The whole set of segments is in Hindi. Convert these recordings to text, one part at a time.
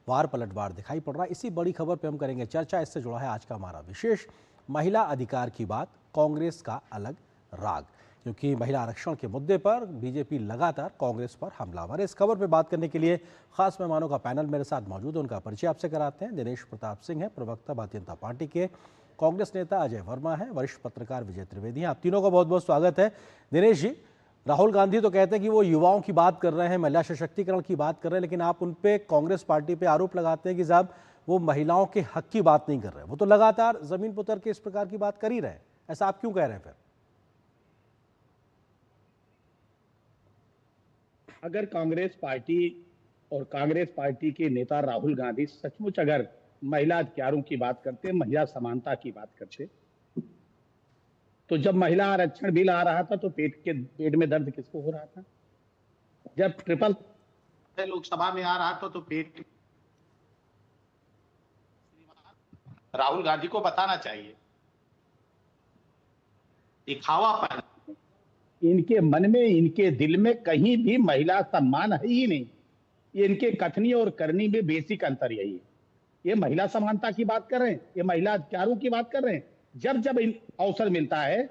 वार पलटवार दिखाई पड़ रहा है। इसी बड़ी खबर पे हम करेंगे चर्चा। इससे जुड़ा है आज का हमारा विशेष महिला अधिकार की बात, कांग्रेस का अलग राग, क्योंकि महिला आरक्षण के मुद्दे पर बीजेपी लगातार कांग्रेस पर हमलावर है। इस खबर पर बात करने के लिए खास मेहमानों का पैनल मेरे साथ मौजूद है। उनका परिचय आपसे कराते हैं। दिनेश प्रताप सिंह है, प्रवक्ता भारतीय जनता पार्टी के। कांग्रेस नेता अजय वर्मा है, वरिष्ठ पत्रकार विजय त्रिवेदी हैं। आप तीनों का बहुत बहुत स्वागत है। दिनेश जी, राहुल गांधी तो कहते हैं कि वो युवाओं की बात कर रहे हैं, महिला सशक्तिकरण की बात कर रहे हैं, लेकिन आप उन पे कांग्रेस पार्टी पे आरोप लगाते हैं कि साहब वो महिलाओं के हक की बात नहीं कर रहे। वो तो लगातार जमीन पर उतर के इस प्रकार की बात कर ही रहे हैं। ऐसा आप क्यों कह रहे हैं फिर? अगर कांग्रेस पार्टी और कांग्रेस पार्टी के नेता राहुल गांधी सचमुच अगर महिला अधिकारों की बात करते, महिला समानता की बात करते, तो जब महिला आरक्षण बिल आ रहा था तो पेट में दर्द किसको हो रहा था? जब ट्रिपल लोकसभा में आ रहा था तो पेट, राहुल गांधी को बताना चाहिए। दिखावापन, इनके मन में, इनके दिल में कहीं भी महिला सम्मान है ही नहीं। ये इनके कथनी और करनी में बेसिक अंतर यही है। ये महिला समानता की बात कर रहे हैं, ये महिला अधिकारों की बात कर रहे हैं। जब जब अवसर मिलता है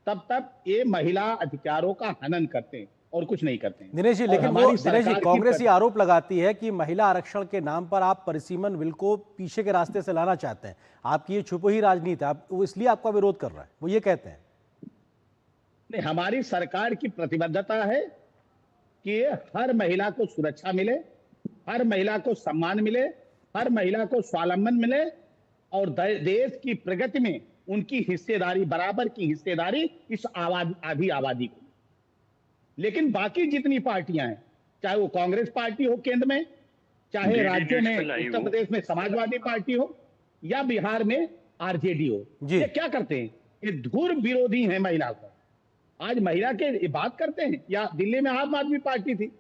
तब तब ये महिला अधिकारों का हनन करते हैं और कुछ नहीं करते हैं। दिनेश जी, लेकिन वो दिनेश जी, कांग्रेस ये आरोप लगाती है कि महिला आरक्षण के नाम पर आप परिसीमन बिल को पीछे के रास्ते से लाना चाहते हैं। आपकी ये छुपी ही राजनीति है, आप वो इसलिए आपका विरोध कर रहा है, वो ये कहते हैं। नहीं, हमारी सरकार की प्रतिबद्धता है कि हर महिला को सुरक्षा मिले, हर महिला को सम्मान मिले, हर महिला को स्वावलंबन मिले और देश की प्रगति में उनकी हिस्सेदारी, बराबर की हिस्सेदारी इस आधी आबादी को। लेकिन बाकी जितनी पार्टियां हैं, चाहे वो कांग्रेस पार्टी हो केंद्र में, चाहे राज्यों में उत्तर प्रदेश में समाजवादी पार्टी हो या बिहार में आरजेडी हो, ये क्या करते हैं? ये धुर विरोधी हैं महिला को। आज महिला के बात करते हैं, या दिल्ली में आम आदमी पार्टी थी,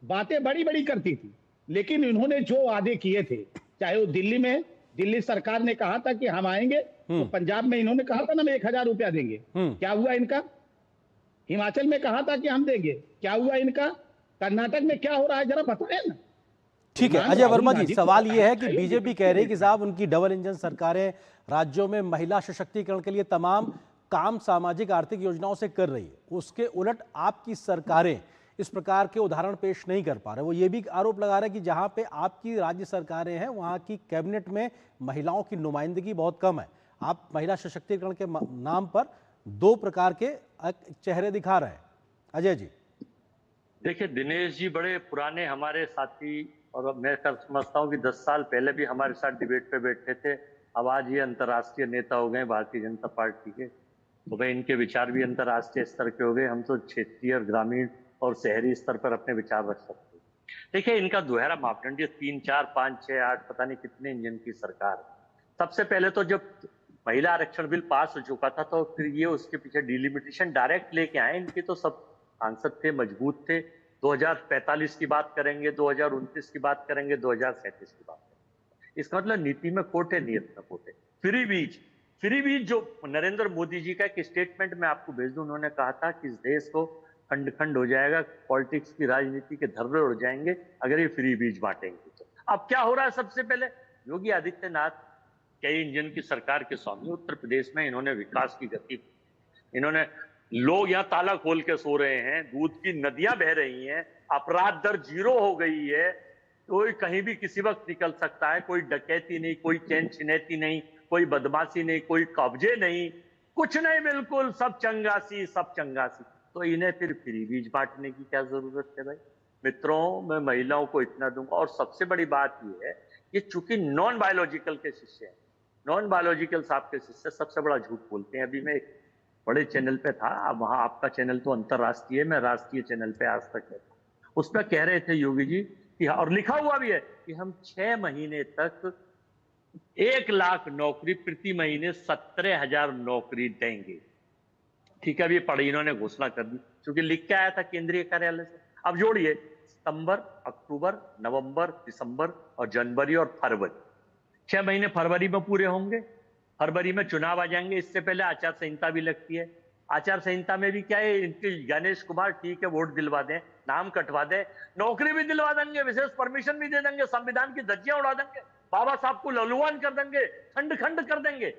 बातें बड़ी बड़ी करती थी, लेकिन इन्होंने जो वादे किए थे, चाहे वो दिल्ली में, दिल्ली सरकार ने कहा था कि हम आएंगे, तो पंजाब में इन्होंने कहा था ना, मैं 1,000 रुपया देंगे, क्या हुआ इनका? हिमाचल में कहा था कि हम देंगे, क्या हुआ इनका? कर्नाटक में क्या हो रहा है, जरा बताएं ना। ठीक है अजय वर्मा जी, सवाल यह है कि बीजेपी कह रही है कि साहब उनकी डबल इंजन सरकारें राज्यों में महिला सशक्तिकरण के लिए तमाम काम सामाजिक आर्थिक योजनाओं से कर रही है, उसके उलट आपकी सरकारें इस प्रकार के उदाहरण पेश नहीं कर पा रहे। वो ये भी आरोप लगा रहे हैं कि जहां पे आपकी राज्य सरकारें हैं वहां की कैबिनेट में महिलाओं की नुमाइंदगी बहुत कम है। आप महिला सशक्तिकरण के नाम पर दो प्रकार के चेहरे दिखा रहे हैं। अजय जी, देखिए दिनेश जी बड़े पुराने हमारे साथी, और मैं समझता हूँ कि 10 साल पहले भी हमारे साथ डिबेट पे बैठे थे। अब आज ये अंतर्राष्ट्रीय नेता हो गए भारतीय जनता पार्टी के, तो भाई इनके विचार भी अंतर्राष्ट्रीय स्तर के हो गए। हम तो क्षेत्रीय और ग्रामीण और शहरी स्तर पर अपने विचार रख सकते हैं। देखिए इनका दोहरा मापदंड, 3, 4, 5, 6, 8 पता नहीं कितने इंजन की सरकार। सबसे पहले तो जब महिला आरक्षण बिल पास हो चुका था तो फिर ये उसके पीछे डिलिमिटेशन डायरेक्ट लेके आए। इनके तो सब सांसद थे, मजबूत थे। 2045 की बात करेंगे, 2029 की बात करेंगे, 2037 की बात करेंगे। इसका मतलब नीति में कोटे, नियत में कोटे। फ्री बीज जो नरेंद्र मोदी जी का एक स्टेटमेंट मैं आपको भेज दूं, उन्होंने कहा था कि इस देश को खंड खंड हो जाएगा, पॉलिटिक्स की, राजनीति के धर्रे उड़ जाएंगे अगर ये फ्री बीज बांटेंगे। तो अब क्या हो रहा है? सबसे पहले योगी आदित्यनाथ कई इंजन की सरकार के स्वामी, उत्तर प्रदेश में इन्होंने विकास की गति, इन्होंने, लोग यहाँ ताला खोल के सो रहे हैं, दूध की नदियां बह रही हैं, अपराध दर 0 हो गई है, कोई कहीं भी किसी वक्त निकल सकता है, कोई डकैती नहीं, कोई चैन छिनैती नहीं, कोई बदमाशी नहीं, कोई कब्जे नहीं, कुछ नहीं, बिल्कुल सब चंगासी, सब चंगासी। तो इन्हें फिर फ्री बीज बांटने की क्या जरूरत है भाई? मित्रों, मैं महिलाओं को इतना दूंगा। और सबसे बड़ी बात यह है कि चूंकि नॉन बायोलॉजिकल के शिष्य हैं, नॉन बायोलॉजिकल साहब के शिष्य सबसे बड़ा झूठ बोलते हैं। अभी मैं एक बड़े चैनल पे था, अब वहां आपका चैनल तो अंतरराष्ट्रीय, मैं राष्ट्रीय चैनल पे आज तक है, उसमें कह रहे थे योगी जी कि, और लिखा हुआ भी है कि हम 6 महीने तक 1 लाख नौकरी, प्रति महीने 17,000 नौकरी देंगे। ठीक है, अभी पढ़ी, इन्होंने घोषणा कर दी, क्योंकि लिख के आया था केंद्रीय कार्यालय से। अब जोड़िए सितंबर, अक्टूबर, नवंबर, दिसंबर और जनवरी और फरवरी, 6 महीने फरवरी में पूरे होंगे। फरवरी में चुनाव आ जाएंगे, इससे पहले आचार संहिता भी लगती है। आचार संहिता में भी क्या है, इनके गणेश कुमार ठीक है, वोट दिलवा दें, नाम कटवा दें, नौकरी भी दिलवा देंगे, विशेष परमिशन भी दे देंगे, संविधान की धज्जियां उड़ा देंगे, बाबा साहब को ललुआन कर देंगे, खंड खंड कर देंगे।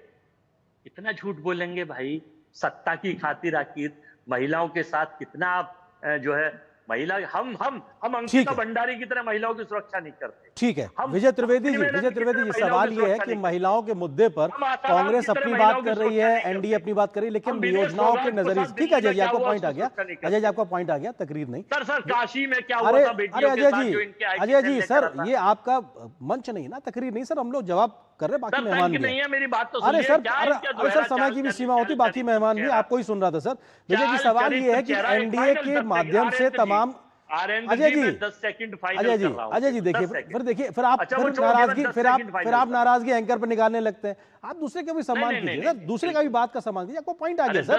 इतना झूठ बोलेंगे भाई, सत्ता की खातिर आखिर महिलाओं के साथ कितना आप जो है महिला, हम अंकिता भंडारी की तरह महिलाओं की सुरक्षा नहीं करते। ठीक है विजय त्रिवेदी जी, सवाल ये है कि महिलाओं के मुद्दे पर कांग्रेस अपनी बात कर रही है, एनडीए अपनी बात कर रही है, लेकिन योजनाओं के नजरिए, ठीक है अजय जी, आपका पॉइंट आ गया, अजय जी आपका पॉइंट आ गया, तकरीर नहीं सर काशी में क्या हुआ था बेटियों के साथ जो इनके अजय जी सर, ये आपका मंच नहीं ना, तकरीर नहीं सर, हम लोग जवाब कर रहे हैं, बाकी मेहमान भी नहीं है, मेरी बात तो अरे सर, अरे सर समय की भी सीमा होती, बाकी मेहमान भी, आपको ही सुन रहा था सर। विजय जी सवाल ये है कि एनडीए के माध्यम से तमाम, अजय जी 10 सेकंड फाइनल कर रहा हूं। अजय जी देखिए, फिर आप नाराजगी, फिर आप नाराजगी एंकर पर निकालने लगते हैं। आप दूसरे का भी सम्मान कीजिए सर, दूसरे का भी बात का सम्मान कीजिए, आपको पॉइंट आ गया सर।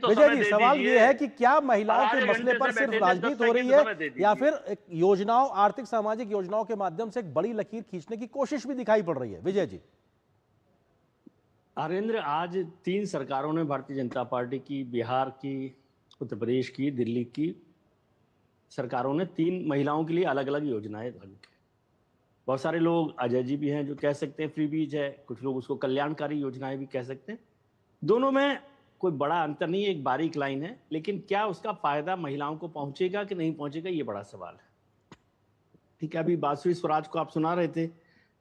विजय जी सवाल ये है कि क्या महिलाओं के मसले पर सिर्फ राजनीति हो रही है, या फिर योजनाओं, आर्थिक सामाजिक योजनाओं के माध्यम से एक बड़ी लकीर खींचने की कोशिश भी दिखाई पड़ रही है? विजय जी। आरेंद्र, आज 3 सरकारों ने, भारतीय जनता पार्टी की, बिहार की, उत्तर प्रदेश की, दिल्ली की सरकारों ने 3 महिलाओं के लिए अलग अलग योजनाएं लागू की। बहुत सारे लोग, अजय जी भी हैं, जो कह सकते हैं फ्री बीज है, कुछ लोग उसको कल्याणकारी योजनाएं भी कह सकते हैं। दोनों में कोई बड़ा अंतर नहीं है, एक बारीक लाइन है, लेकिन क्या उसका फायदा महिलाओं को पहुंचेगा कि नहीं पहुंचेगा, ये बड़ा सवाल है। ठीक है, अभी बांसुरी स्वराज को आप सुना रहे थे,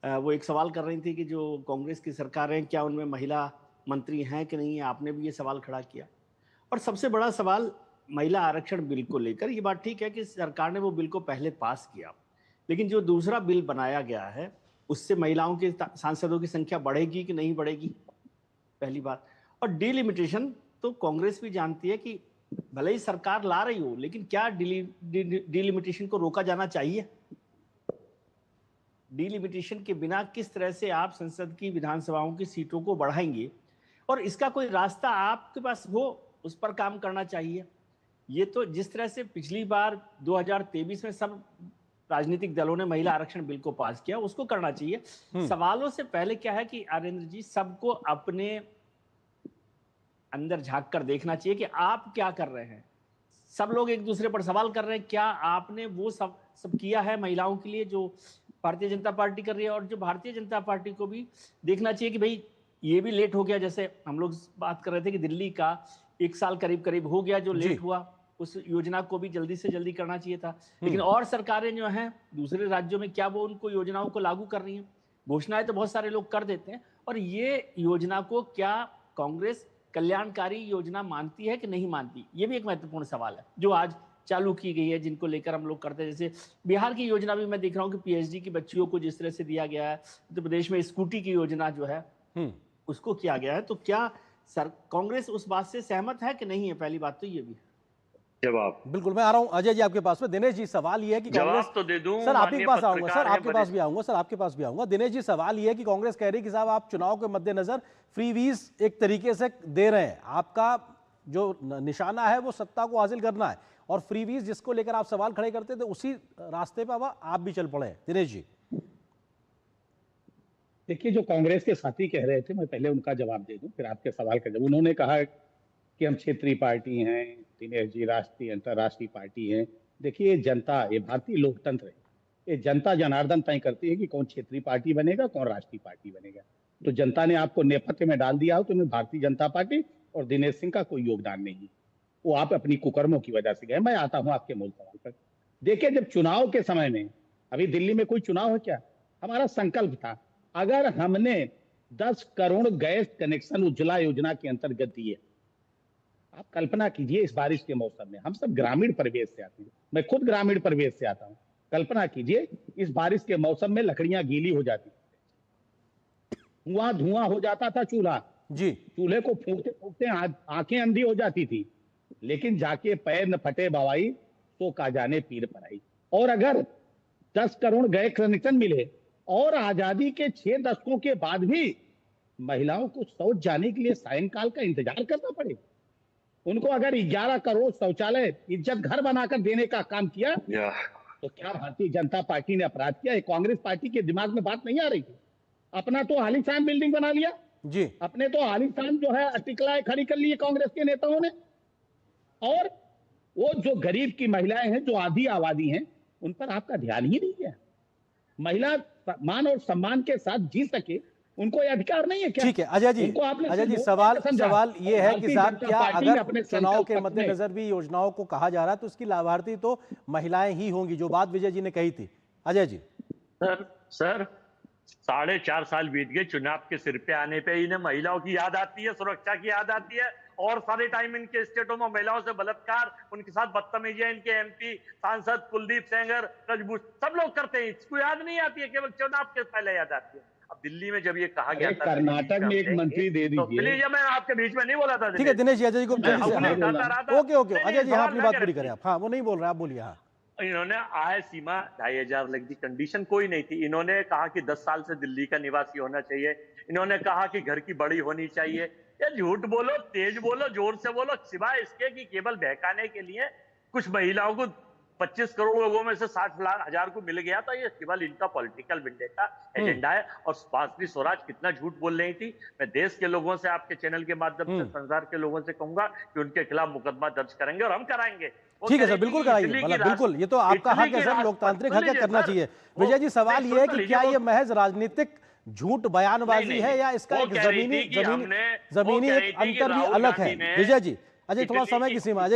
वो एक सवाल कर रही थी कि जो कांग्रेस की सरकार है, क्या उनमें महिला मंत्री हैं कि नहीं है, आपने भी ये सवाल खड़ा किया। और सबसे बड़ा सवाल महिला आरक्षण बिल को लेकर, ये बात ठीक है कि सरकार ने वो बिल को पहले पास किया, लेकिन जो दूसरा बिल बनाया गया है उससे महिलाओं के सांसदों की संख्या बढ़ेगी कि नहीं बढ़ेगी, पहली बात। और डिलिमिटेशन तो कांग्रेस भी जानती है कि भले ही सरकार ला रही हो, लेकिन क्या डिलिमिटेशन को रोका जाना चाहिए? डिलिमिटेशन के बिना किस तरह से आप संसद की, विधानसभाओं की सीटों को बढ़ाएंगे, और इसका कोई रास्ता आपके पास हो, उस पर काम करना चाहिए। ये तो जिस तरह से पिछली बार 2023 में सब राजनीतिक दलों ने महिला आरक्षण बिल को पास किया, उसको करना चाहिए। सवालों से पहले क्या है कि आरेंद्र जी, सबको अपने अंदर झांक कर देखना चाहिए कि आप क्या कर रहे हैं। सब लोग एक दूसरे पर सवाल कर रहे हैं, क्या आपने वो सब किया है महिलाओं के लिए जो भारतीय जनता पार्टी कर रही है? और जो भारतीय जनता पार्टी को भी देखना चाहिए कि भाई ये भी लेट हो गया, जैसे हम लोग बात कर रहे थे कि दिल्ली का 1 साल करीब हो गया जो लेट हुआ, उस योजना को भी जल्दी से जल्दी करना चाहिए था। लेकिन और सरकारें जो हैं दूसरे राज्यों में, क्या वो उनको योजनाओं को लागू कर रही हैं? घोषणाएं तो बहुत सारे लोग कर देते हैं, और ये योजना को क्या कांग्रेस कल्याणकारी योजना मानती है कि नहीं मानती, ये भी एक महत्वपूर्ण सवाल है जो आज चालू की गई है, जिनको लेकर हम लोग करते हैं। जैसे बिहार की योजना भी मैं देख रहा हूँ कि पीएचडी की बच्चियों को जिस तरह से दिया गया है, उत्तर प्रदेश में स्कूटी की योजना जो है उसको किया गया है, तो क्या कांग्रेस उस बात से सहमत है कि नहीं है? पहली बात तो ये भी है। जवाब बिल्कुल, मैं आ रहा हूं अजय जी आपके पास में। दिनेश जी सवाल ये है कि कांग्रेस, तो दे दूं, सर आपके पास आऊंगा, सर आपके पास भी आऊंगा, सर आपके पास भी आऊंगा। दिनेश जी सवाल ये है कि कांग्रेस कह रही है कि साहब आप चुनाव के मद्देनजर फ्री वीज एक तरीके से दे रहे हैं, आपका जो निशाना है वो सत्ता को हासिल करना है, और फ्री वीज जिसको लेकर आप सवाल खड़े करते थे उसी रास्ते पर आप भी चल पड़े हैं। दिनेश जी देखिए, जो कांग्रेस के साथी कह रहे थे, मैं पहले उनका जवाब दे दूं, फिर आपके सवाल का जवाब। उन्होंने कहा कि हम क्षेत्रीय पार्टी हैं, दिनेश जी राष्ट्रीय अंतर्राष्ट्रीय पार्टी हैं। देखिए, ये जनता, ये भारतीय लोकतंत्र है, ये जनता जनार्दन तय करती है कि कौन क्षेत्रीय पार्टी बनेगा, कौन राष्ट्रीय पार्टी बनेगा। तो जनता ने आपको नेपथ्य में डाल दिया हो, तो मैं भारतीय जनता पार्टी और दिनेश सिंह का कोई योगदान नहीं है, वो आप अपनी कुकर्मों की वजह से गए। मैं आता हूं आपके मूल सवाल पर। देखिए, जब चुनाव के समय में, अभी दिल्ली में कोई चुनाव है क्या, हमारा संकल्प था, अगर हमने 10 करोड़ गैस कनेक्शन उज्ज्वला योजना के अंतर्गत दिए, आप कल्पना कीजिए इस बारिश के मौसम में, हम सब ग्रामीण परिवेश से आते हैं, मैं खुद ग्रामीण परिवेश से आता हूं, कल्पना कीजिए इस बारिश के मौसम में लकड़ियां गीली हो जाती, धुआं हो जाता था चूल्हा जी, चूल्हे को फूंकते फूंकते आंखें अंधी हो जाती थी, लेकिन जाके पैर न फटे बवाई तो का जाने पीर पर आई। और अगर 10 करोड़ गैस कनेक्शन मिले और आजादी के 6 दशकों के बाद भी महिलाओं को शौच जाने के लिए सायंकाल का इंतजार करना पड़े, उनको अगर 11 करोड़ शौचालय इज्जत घर बनाकर देने का काम किया, तो क्या भारतीय जनता पार्टी ने अपराध किया? कांग्रेस पार्टी के दिमाग में बात नहीं आ रही थी? अपना तो आलीशान बिल्डिंग बना लिया जी, अपने तो आलीशान जो है अटिकलाएं खड़ी कर ली कांग्रेस के नेताओं ने, और वो जो गरीब की महिलाएं हैं, जो आधी आबादी हैं, उन पर आपका ध्यान ही नहीं है। महिला मान और सम्मान के साथ जी सके, उनको ये अधिकार नहीं है क्या? ठीक है अजय जी, उनको आपने अजय सिर्फ जी वोट सवाल देकर समझा। सवाल ये और है कि भारतीय साहब जनता क्या पार्टी ने अगर अपने चुनाव के संकल्प पत्र में मद्देनजर भी योजनाओं को कहा जा रहा है तो इसकी लाभार्थी तो महिलाएं ही होंगी, जो बात विजय जी ने कही थी। अजय जी सर 4.5 साल बीत गए, चुनाव के सिर पे आने पे इन्हें महिलाओं की याद आती है, सुरक्षा की याद आती है, और सारे टाइम इनके स्टेटों में महिलाओं से बलात्कार, उनके साथ बदतमीजी इनके एमपी सांसद कुलदीप सेंगर, रजबूत सब लोग करते हैं, इसको याद नहीं आती है, केवल चुनाव के पहले याद आती है। अब दिल्ली में जब ये कहा गया था कर्नाटक में एक मंत्री दे तो दीजिए। प्लीज, मैं आपके बीच में नहीं बोला था। ठीक है दिनेश जी, अजय जी को जल्दी से, अपने हाँ, बताता रहा था। ओके ओके अजय जी, हाँ सवाल अपनी ना बात करें। पूरी करें आप। हाँ वो नहीं बोल रहे, आप बोलिए। हाँ इन्होंने आय सीमा 2,500 लग दी, कंडीशन कोई नहीं थी। इन्होंने कहा कि 10 साल से दिल्ली का निवासी होना चाहिए। इन्होंने कहा कि घर की बड़ी होनी चाहिए। ये झूठ बोलो, तेज बोलो, जोर से बोलो, सिवाय इसके कि केवल बहकाने के लिए कुछ महिलाओं को 25 करोड़ लोगों में से 60,000 को मिल गया था। ये केवल इनका पॉलिटिकल विंडेटा एजेंडा है। और सुभाष स्वराज कितना झूठ बोल रही थी। मैं देश के लोगों से, आपके चैनल के माध्यम से संसार के लोगों से कहूंगा कि उनके खिलाफ मुकदमा दर्ज करेंगे, और हम कराएंगे। ठीक है सर, बिल्कुल कराइए, मतलब बिल्कुल, ये तो आपका हक है सर, लोकतांत्रिक हक है, करना चाहिए। विजय जी सवाल ये है कि क्या ये महज राजनीतिक झूठ बयानबाजी है या इसका एक जमीनी एक अंतर भी अलग है? विजय जी, अजय थोड़ा समय की सीमा,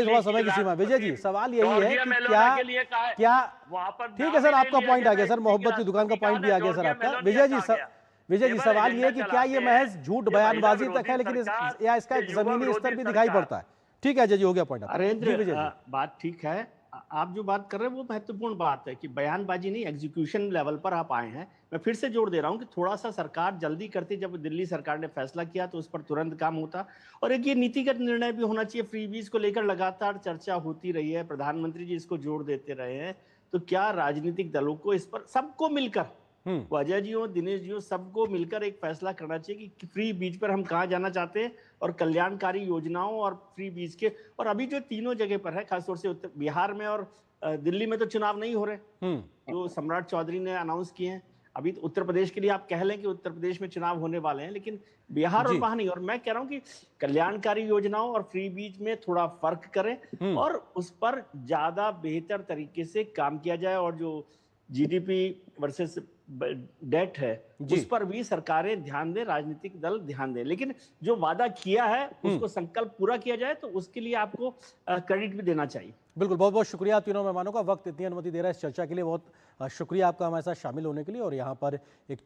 विजय जी सवाल यही है कि क्या वहां पर, ठीक है सर, आपका पॉइंट आ गया सर, मोहब्बत की दुकान का पॉइंट भी आ गया सर आपका। विजय जी सवाल ये है कि क्या ये महज झूठ बयानबाजी तक है, लेकिन या इसका एक जमीनी स्तर भी दिखाई पड़ता है? ठीक है अजय जी, हो गया पॉइंट। अरेंद्र, बात ठीक है, आप जो बात कर रहे हैं वो महत्वपूर्ण बात है कि बयानबाजी नहीं, एग्जीक्यूशन लेवल पर आप आए हैं। मैं फिर से जोर दे रहा हूं कि थोड़ा सा सरकार जल्दी करती। जब दिल्ली सरकार ने फैसला किया तो उस पर तुरंत काम होता, और एक ये नीतिगत निर्णय भी होना चाहिए। फ्रीबीज को लेकर लगातार चर्चा होती रही है, प्रधानमंत्री जी इसको जोर देते रहे हैं। तो क्या राजनीतिक दलों को इस पर सबको मिलकर, अजय जी हो, दिनेश जी हो, सबको मिलकर एक फैसला करना चाहिए कि फ्री बीज पर हम कहाँ जाना चाहते हैं, और कल्याणकारी योजनाओं और फ्री बीज के। और अभी जो तीनों जगह पर है, खासतौर से उत्तर बिहार में और दिल्ली में तो चुनाव नहीं हो रहे, जो सम्राट चौधरी ने अनाउंस किए हैं। अभी तो उत्तर प्रदेश के लिए आप कह लें कि उत्तर प्रदेश में चुनाव होने वाले हैं, लेकिन बिहार और वहां नहीं। और मैं कह रहा हूं कि कल्याणकारी योजनाओं और फ्री बीज में थोड़ा फर्क करें और उस पर ज्यादा बेहतर तरीके से काम किया जाए। और जो जीडीपी वर्सेस डेट है उस पर भी सरकारें ध्यान दें, राजनीतिक दल ध्यान दें, लेकिन जो वादा किया है उसको संकल्प पूरा किया जाए, तो उसके लिए आपको क्रेडिट भी देना चाहिए। बिल्कुल, बहुत बहुत शुक्रिया तीनों मेहमानों का, वक्त इतनी अनुमति दे रहा है इस चर्चा के लिए। बहुत शुक्रिया आपका हमारे साथ शामिल होने के लिए। और यहाँ पर एक